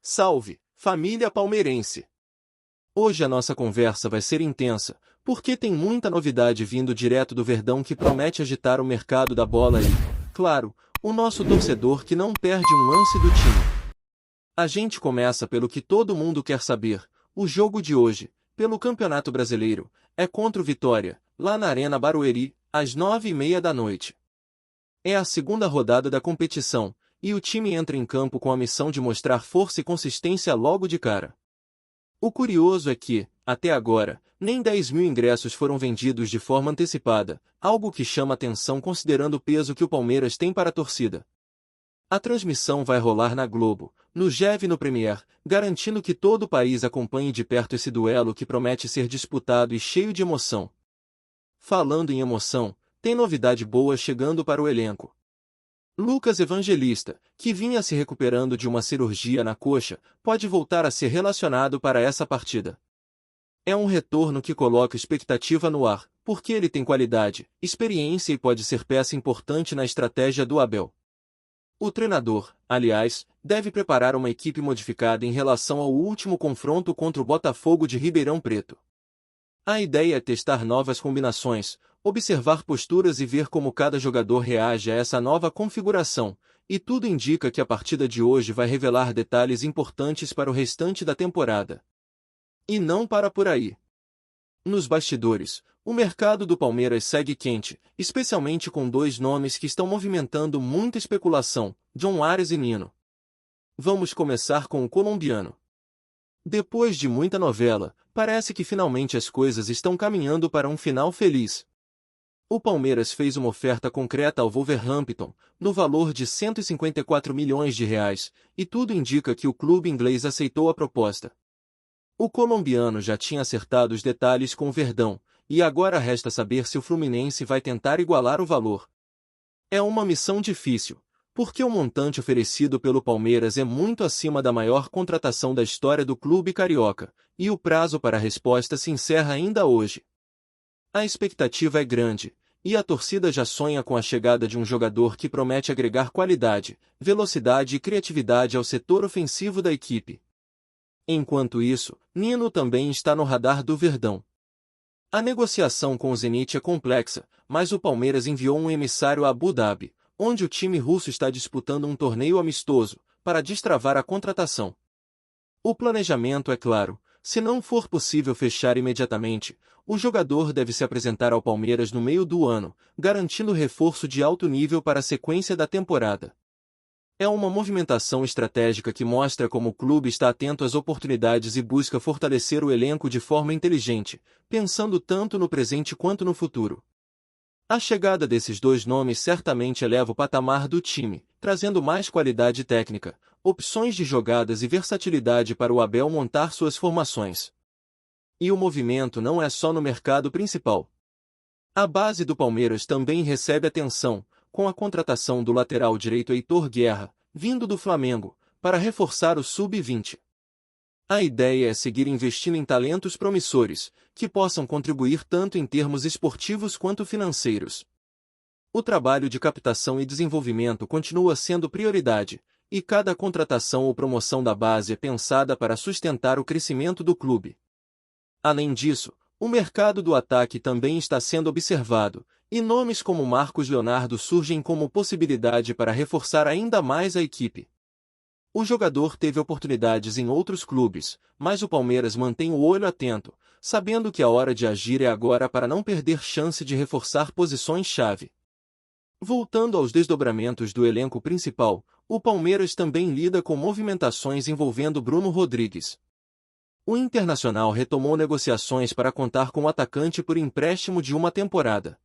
Salve, família palmeirense! Hoje a nossa conversa vai ser intensa, porque tem muita novidade vindo direto do Verdão que promete agitar o mercado da bola e, claro, o nosso torcedor que não perde um lance do time. A gente começa pelo que todo mundo quer saber: o jogo de hoje, pelo Campeonato Brasileiro, é contra o Vitória, lá na Arena Barueri, às 9h30 da noite. É a segunda rodada da competição, e o time entra em campo com a missão de mostrar força e consistência logo de cara. O curioso é que, até agora, nem 10 mil ingressos foram vendidos de forma antecipada, algo que chama atenção considerando o peso que o Palmeiras tem para a torcida. A transmissão vai rolar na Globo, no GEV e no Premier, garantindo que todo o país acompanhe de perto esse duelo que promete ser disputado e cheio de emoção. Falando em emoção, tem novidade boa chegando para o elenco. Lucas Evangelista, que vinha se recuperando de uma cirurgia na coxa, pode voltar a ser relacionado para essa partida. É um retorno que coloca expectativa no ar, porque ele tem qualidade, experiência e pode ser peça importante na estratégia do Abel. O treinador, aliás, deve preparar uma equipe modificada em relação ao último confronto contra o Botafogo de Ribeirão Preto. A ideia é testar novas combinações, observar posturas e ver como cada jogador reage a essa nova configuração, e tudo indica que a partida de hoje vai revelar detalhes importantes para o restante da temporada. E não para por aí. Nos bastidores, o mercado do Palmeiras segue quente, especialmente com dois nomes que estão movimentando muita especulação: John Ares e Nino. Vamos começar com o colombiano. Depois de muita novela, parece que finalmente as coisas estão caminhando para um final feliz. O Palmeiras fez uma oferta concreta ao Wolverhampton, no valor de 154 milhões de reais, e tudo indica que o clube inglês aceitou a proposta. O colombiano já tinha acertado os detalhes com o Verdão, e agora resta saber se o Fluminense vai tentar igualar o valor. É uma missão difícil, porque o montante oferecido pelo Palmeiras é muito acima da maior contratação da história do clube carioca, e o prazo para a resposta se encerra ainda hoje. A expectativa é grande, e a torcida já sonha com a chegada de um jogador que promete agregar qualidade, velocidade e criatividade ao setor ofensivo da equipe. Enquanto isso, Nino também está no radar do Verdão. A negociação com o Zenit é complexa, mas o Palmeiras enviou um emissário a Abu Dhabi, onde o time russo está disputando um torneio amistoso, para destravar a contratação. O planejamento é claro: se não for possível fechar imediatamente, o jogador deve se apresentar ao Palmeiras no meio do ano, garantindo reforço de alto nível para a sequência da temporada. É uma movimentação estratégica que mostra como o clube está atento às oportunidades e busca fortalecer o elenco de forma inteligente, pensando tanto no presente quanto no futuro. A chegada desses dois nomes certamente eleva o patamar do time, trazendo mais qualidade técnica, opções de jogadas e versatilidade para o Abel montar suas formações. E o movimento não é só no mercado principal. A base do Palmeiras também recebe atenção, com a contratação do lateral direito Heitor Guerra, vindo do Flamengo, para reforçar o sub-20. A ideia é seguir investindo em talentos promissores, que possam contribuir tanto em termos esportivos quanto financeiros. O trabalho de captação e desenvolvimento continua sendo prioridade, e cada contratação ou promoção da base é pensada para sustentar o crescimento do clube. Além disso, o mercado do ataque também está sendo observado, e nomes como Marcos Leonardo surgem como possibilidade para reforçar ainda mais a equipe. O jogador teve oportunidades em outros clubes, mas o Palmeiras mantém o olho atento, sabendo que a hora de agir é agora para não perder chance de reforçar posições-chave. Voltando aos desdobramentos do elenco principal, o Palmeiras também lida com movimentações envolvendo Bruno Rodrigues. O Internacional retomou negociações para contar com o atacante por empréstimo de uma temporada.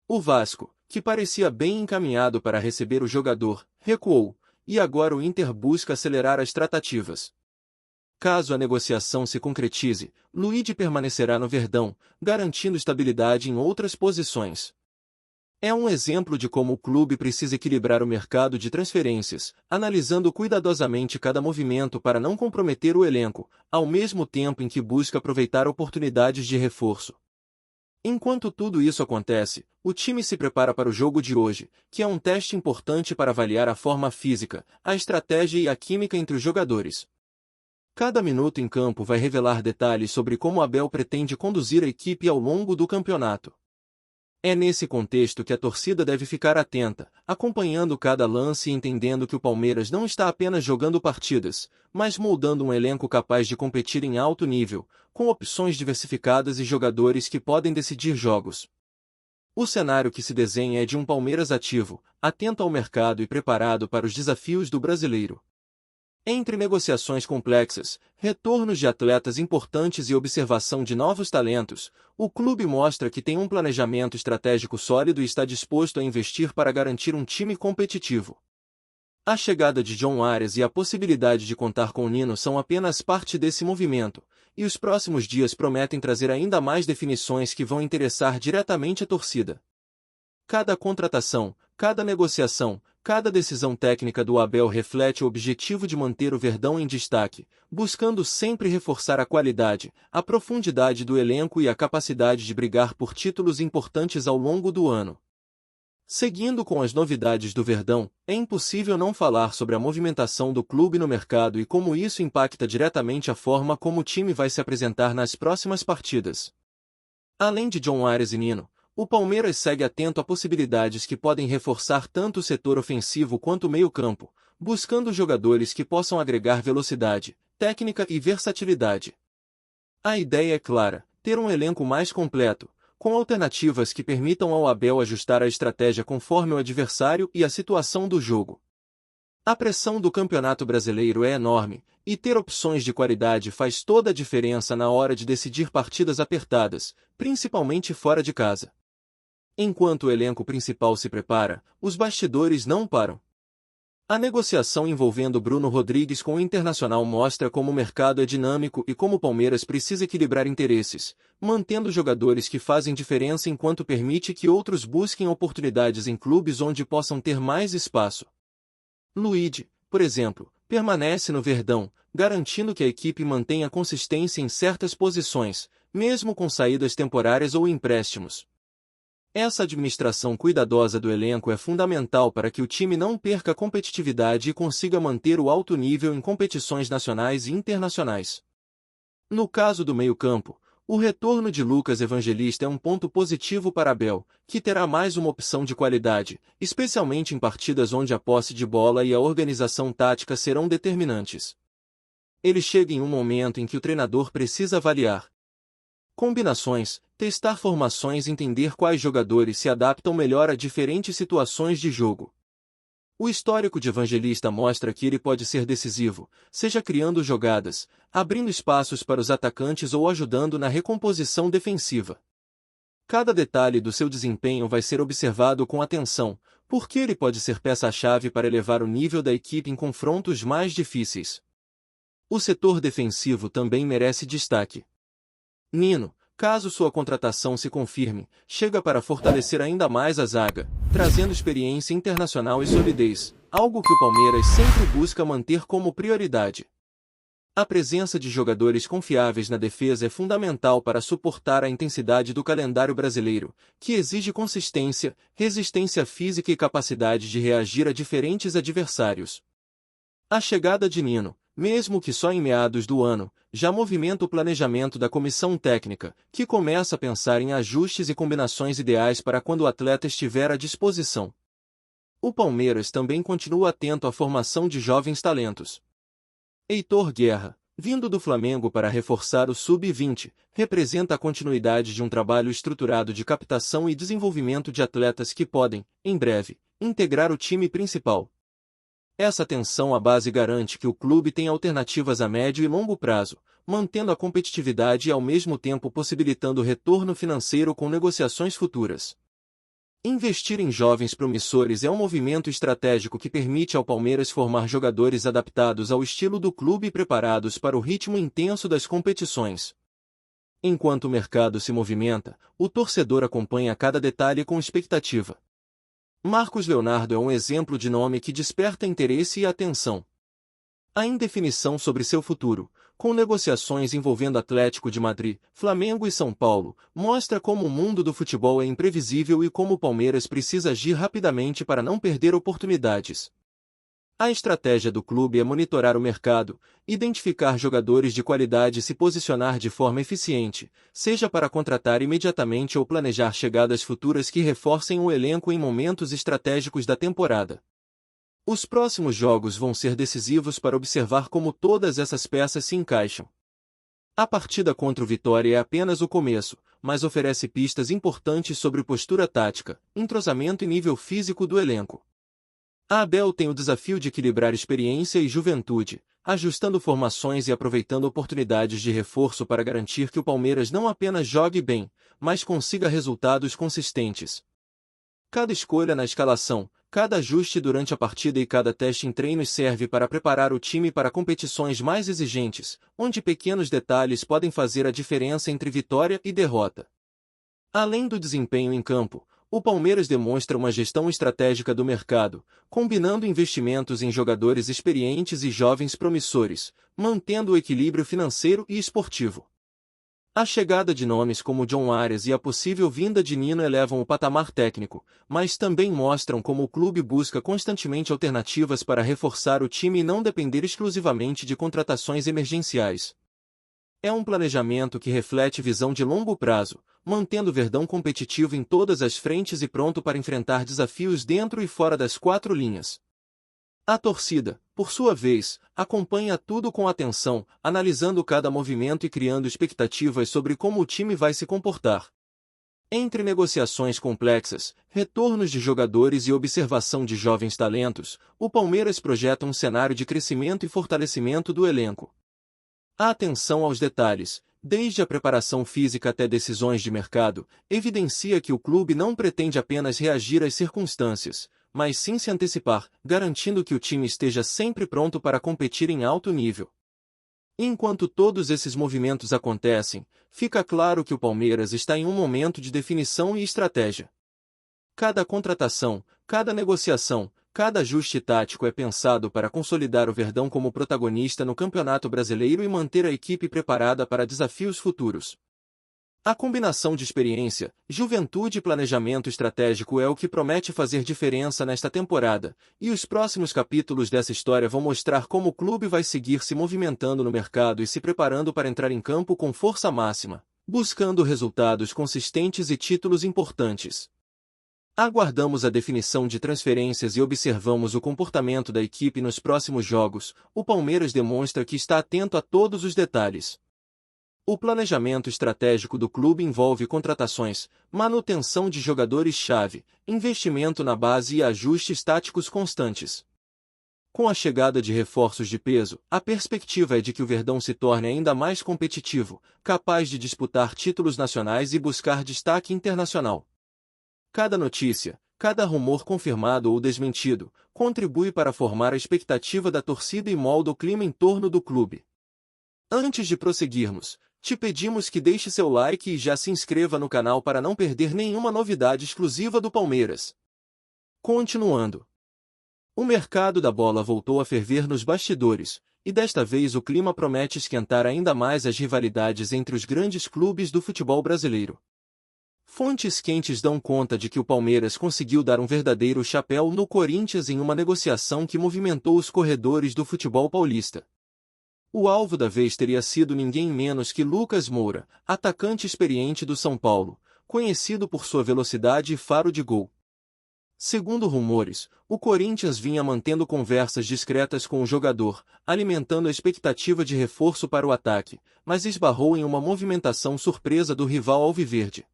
O Vasco, que parecia bem encaminhado para receber o jogador, recuou, e agora o Inter busca acelerar as tratativas. Caso a negociação se concretize, Luigi permanecerá no Verdão, garantindo estabilidade em outras posições. É um exemplo de como o clube precisa equilibrar o mercado de transferências, analisando cuidadosamente cada movimento para não comprometer o elenco, ao mesmo tempo em que busca aproveitar oportunidades de reforço. Enquanto tudo isso acontece, o time se prepara para o jogo de hoje, que é um teste importante para avaliar a forma física, a estratégia e a química entre os jogadores. Cada minuto em campo vai revelar detalhes sobre como Abel pretende conduzir a equipe ao longo do campeonato. É nesse contexto que a torcida deve ficar atenta, acompanhando cada lance e entendendo que o Palmeiras não está apenas jogando partidas, mas moldando um elenco capaz de competir em alto nível, com opções diversificadas e jogadores que podem decidir jogos. O cenário que se desenha é de um Palmeiras ativo, atento ao mercado e preparado para os desafios do brasileiro. Entre negociações complexas, retornos de atletas importantes e observação de novos talentos, o clube mostra que tem um planejamento estratégico sólido e está disposto a investir para garantir um time competitivo. A chegada de John Arias e a possibilidade de contar com Nino são apenas parte desse movimento, e os próximos dias prometem trazer ainda mais definições que vão interessar diretamente a torcida. Cada contratação, cada negociação, cada decisão técnica do Abel reflete o objetivo de manter o Verdão em destaque, buscando sempre reforçar a qualidade, a profundidade do elenco e a capacidade de brigar por títulos importantes ao longo do ano. Seguindo com as novidades do Verdão, é impossível não falar sobre a movimentação do clube no mercado e como isso impacta diretamente a forma como o time vai se apresentar nas próximas partidas. Além de John Arias e Nino, o Palmeiras segue atento a possibilidades que podem reforçar tanto o setor ofensivo quanto o meio-campo, buscando jogadores que possam agregar velocidade, técnica e versatilidade. A ideia é clara: ter um elenco mais completo, com alternativas que permitam ao Abel ajustar a estratégia conforme o adversário e a situação do jogo. A pressão do Campeonato Brasileiro é enorme, e ter opções de qualidade faz toda a diferença na hora de decidir partidas apertadas, principalmente fora de casa. Enquanto o elenco principal se prepara, os bastidores não param. A negociação envolvendo Bruno Rodrigues com o Internacional mostra como o mercado é dinâmico e como o Palmeiras precisa equilibrar interesses, mantendo jogadores que fazem diferença enquanto permite que outros busquem oportunidades em clubes onde possam ter mais espaço. Luigi, por exemplo, permanece no Verdão, garantindo que a equipe mantenha consistência em certas posições, mesmo com saídas temporárias ou empréstimos. Essa administração cuidadosa do elenco é fundamental para que o time não perca competitividade e consiga manter o alto nível em competições nacionais e internacionais. No caso do meio-campo, o retorno de Lucas Evangelista é um ponto positivo para Abel, que terá mais uma opção de qualidade, especialmente em partidas onde a posse de bola e a organização tática serão determinantes. Ele chega em um momento em que o treinador precisa avaliar combinações, testar formações e entender quais jogadores se adaptam melhor a diferentes situações de jogo. O histórico de Evangelista mostra que ele pode ser decisivo, seja criando jogadas, abrindo espaços para os atacantes ou ajudando na recomposição defensiva. Cada detalhe do seu desempenho vai ser observado com atenção, porque ele pode ser peça-chave para elevar o nível da equipe em confrontos mais difíceis. O setor defensivo também merece destaque. Nino, caso sua contratação se confirme, chega para fortalecer ainda mais a zaga, trazendo experiência internacional e solidez, algo que o Palmeiras sempre busca manter como prioridade. A presença de jogadores confiáveis na defesa é fundamental para suportar a intensidade do calendário brasileiro, que exige consistência, resistência física e capacidade de reagir a diferentes adversários. A chegada de Nino, mesmo que só em meados do ano, já movimenta o planejamento da comissão técnica, que começa a pensar em ajustes e combinações ideais para quando o atleta estiver à disposição. O Palmeiras também continua atento à formação de jovens talentos. Heitor Guerra, vindo do Flamengo para reforçar o Sub-20, representa a continuidade de um trabalho estruturado de captação e desenvolvimento de atletas que podem, em breve, integrar o time principal. Essa atenção à base garante que o clube tem alternativas a médio e longo prazo, mantendo a competitividade e ao mesmo tempo possibilitando retorno financeiro com negociações futuras. Investir em jovens promissores é um movimento estratégico que permite ao Palmeiras formar jogadores adaptados ao estilo do clube e preparados para o ritmo intenso das competições. Enquanto o mercado se movimenta, o torcedor acompanha cada detalhe com expectativa. Marcos Leonardo é um exemplo de nome que desperta interesse e atenção. A indefinição sobre seu futuro, com negociações envolvendo Atlético de Madrid, Flamengo e São Paulo, mostra como o mundo do futebol é imprevisível e como o Palmeiras precisa agir rapidamente para não perder oportunidades. A estratégia do clube é monitorar o mercado, identificar jogadores de qualidade e se posicionar de forma eficiente, seja para contratar imediatamente ou planejar chegadas futuras que reforcem o elenco em momentos estratégicos da temporada. Os próximos jogos vão ser decisivos para observar como todas essas peças se encaixam. A partida contra o Vitória é apenas o começo, mas oferece pistas importantes sobre postura tática, entrosamento e nível físico do elenco. A Abel tem o desafio de equilibrar experiência e juventude, ajustando formações e aproveitando oportunidades de reforço para garantir que o Palmeiras não apenas jogue bem, mas consiga resultados consistentes. Cada escolha na escalação, cada ajuste durante a partida e cada teste em treinos serve para preparar o time para competições mais exigentes, onde pequenos detalhes podem fazer a diferença entre vitória e derrota. Além do desempenho em campo, o Palmeiras demonstra uma gestão estratégica do mercado, combinando investimentos em jogadores experientes e jovens promissores, mantendo o equilíbrio financeiro e esportivo. A chegada de nomes como John Arias e a possível vinda de Nino elevam o patamar técnico, mas também mostram como o clube busca constantemente alternativas para reforçar o time e não depender exclusivamente de contratações emergenciais. É um planejamento que reflete visão de longo prazo, mantendo o Verdão competitivo em todas as frentes e pronto para enfrentar desafios dentro e fora das quatro linhas. A torcida, por sua vez, acompanha tudo com atenção, analisando cada movimento e criando expectativas sobre como o time vai se comportar. Entre negociações complexas, retornos de jogadores e observação de jovens talentos, o Palmeiras projeta um cenário de crescimento e fortalecimento do elenco. A atenção aos detalhes, desde a preparação física até decisões de mercado, evidencia que o clube não pretende apenas reagir às circunstâncias, mas sim se antecipar, garantindo que o time esteja sempre pronto para competir em alto nível. Enquanto todos esses movimentos acontecem, fica claro que o Palmeiras está em um momento de definição e estratégia. Cada contratação, cada negociação, cada ajuste tático é pensado para consolidar o Verdão como protagonista no Campeonato Brasileiro e manter a equipe preparada para desafios futuros. A combinação de experiência, juventude e planejamento estratégico é o que promete fazer diferença nesta temporada, e os próximos capítulos dessa história vão mostrar como o clube vai seguir se movimentando no mercado e se preparando para entrar em campo com força máxima, buscando resultados consistentes e títulos importantes. Aguardamos a definição de transferências e observamos o comportamento da equipe nos próximos jogos. O Palmeiras demonstra que está atento a todos os detalhes. O planejamento estratégico do clube envolve contratações, manutenção de jogadores-chave, investimento na base e ajustes táticos constantes. Com a chegada de reforços de peso, a perspectiva é de que o Verdão se torne ainda mais competitivo, capaz de disputar títulos nacionais e buscar destaque internacional. Cada notícia, cada rumor confirmado ou desmentido, contribui para formar a expectativa da torcida e molda o clima em torno do clube. Antes de prosseguirmos, te pedimos que deixe seu like e já se inscreva no canal para não perder nenhuma novidade exclusiva do Palmeiras. Continuando. O mercado da bola voltou a ferver nos bastidores, e desta vez o clima promete esquentar ainda mais as rivalidades entre os grandes clubes do futebol brasileiro. Fontes quentes dão conta de que o Palmeiras conseguiu dar um verdadeiro chapéu no Corinthians em uma negociação que movimentou os corredores do futebol paulista. O alvo da vez teria sido ninguém menos que Lucas Moura, atacante experiente do São Paulo, conhecido por sua velocidade e faro de gol. Segundo rumores, o Corinthians vinha mantendo conversas discretas com o jogador, alimentando a expectativa de reforço para o ataque, mas esbarrou em uma movimentação surpresa do rival alviverde.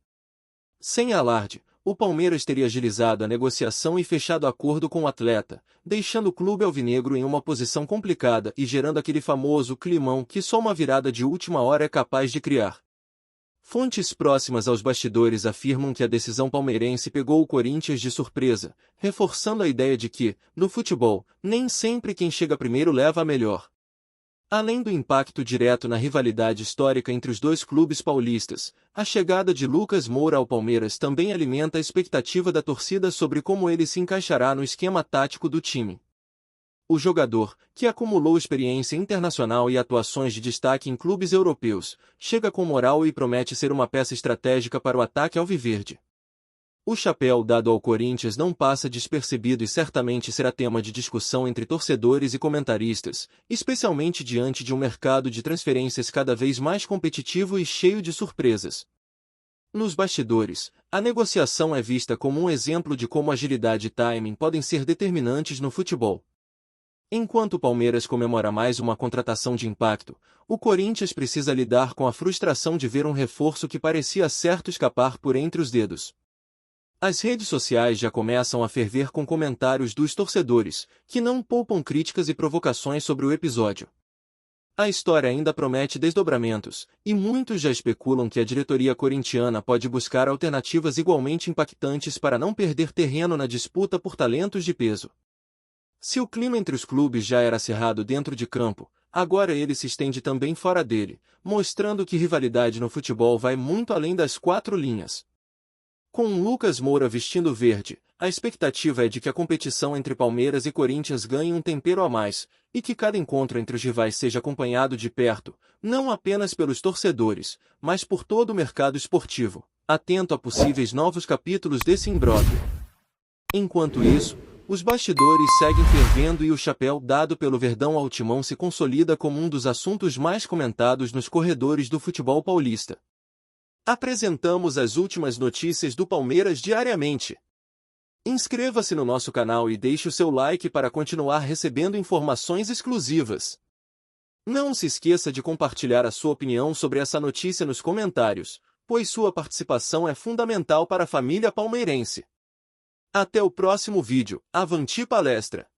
Sem alarde, o Palmeiras teria agilizado a negociação e fechado acordo com o atleta, deixando o clube alvinegro em uma posição complicada e gerando aquele famoso climão que só uma virada de última hora é capaz de criar. Fontes próximas aos bastidores afirmam que a decisão palmeirense pegou o Corinthians de surpresa, reforçando a ideia de que, no futebol, nem sempre quem chega primeiro leva a melhor. Além do impacto direto na rivalidade histórica entre os dois clubes paulistas, a chegada de Lucas Moura ao Palmeiras também alimenta a expectativa da torcida sobre como ele se encaixará no esquema tático do time. O jogador, que acumulou experiência internacional e atuações de destaque em clubes europeus, chega com moral e promete ser uma peça estratégica para o ataque alviverde. O chapéu dado ao Corinthians não passa despercebido e certamente será tema de discussão entre torcedores e comentaristas, especialmente diante de um mercado de transferências cada vez mais competitivo e cheio de surpresas. Nos bastidores, a negociação é vista como um exemplo de como agilidade e timing podem ser determinantes no futebol. Enquanto o Palmeiras comemora mais uma contratação de impacto, o Corinthians precisa lidar com a frustração de ver um reforço que parecia certo escapar por entre os dedos. As redes sociais já começam a ferver com comentários dos torcedores, que não poupam críticas e provocações sobre o episódio. A história ainda promete desdobramentos, e muitos já especulam que a diretoria corintiana pode buscar alternativas igualmente impactantes para não perder terreno na disputa por talentos de peso. Se o clima entre os clubes já era acirrado dentro de campo, agora ele se estende também fora dele, mostrando que rivalidade no futebol vai muito além das quatro linhas. Com o Lucas Moura vestindo verde, a expectativa é de que a competição entre Palmeiras e Corinthians ganhe um tempero a mais, e que cada encontro entre os rivais seja acompanhado de perto, não apenas pelos torcedores, mas por todo o mercado esportivo, atento a possíveis novos capítulos desse imbróglio. Enquanto isso, os bastidores seguem fervendo e o chapéu dado pelo Verdão ao Timão se consolida como um dos assuntos mais comentados nos corredores do futebol paulista. Apresentamos as últimas notícias do Palmeiras diariamente. Inscreva-se no nosso canal e deixe o seu like para continuar recebendo informações exclusivas. Não se esqueça de compartilhar a sua opinião sobre essa notícia nos comentários, pois sua participação é fundamental para a família palmeirense. Até o próximo vídeo. Avante palestra!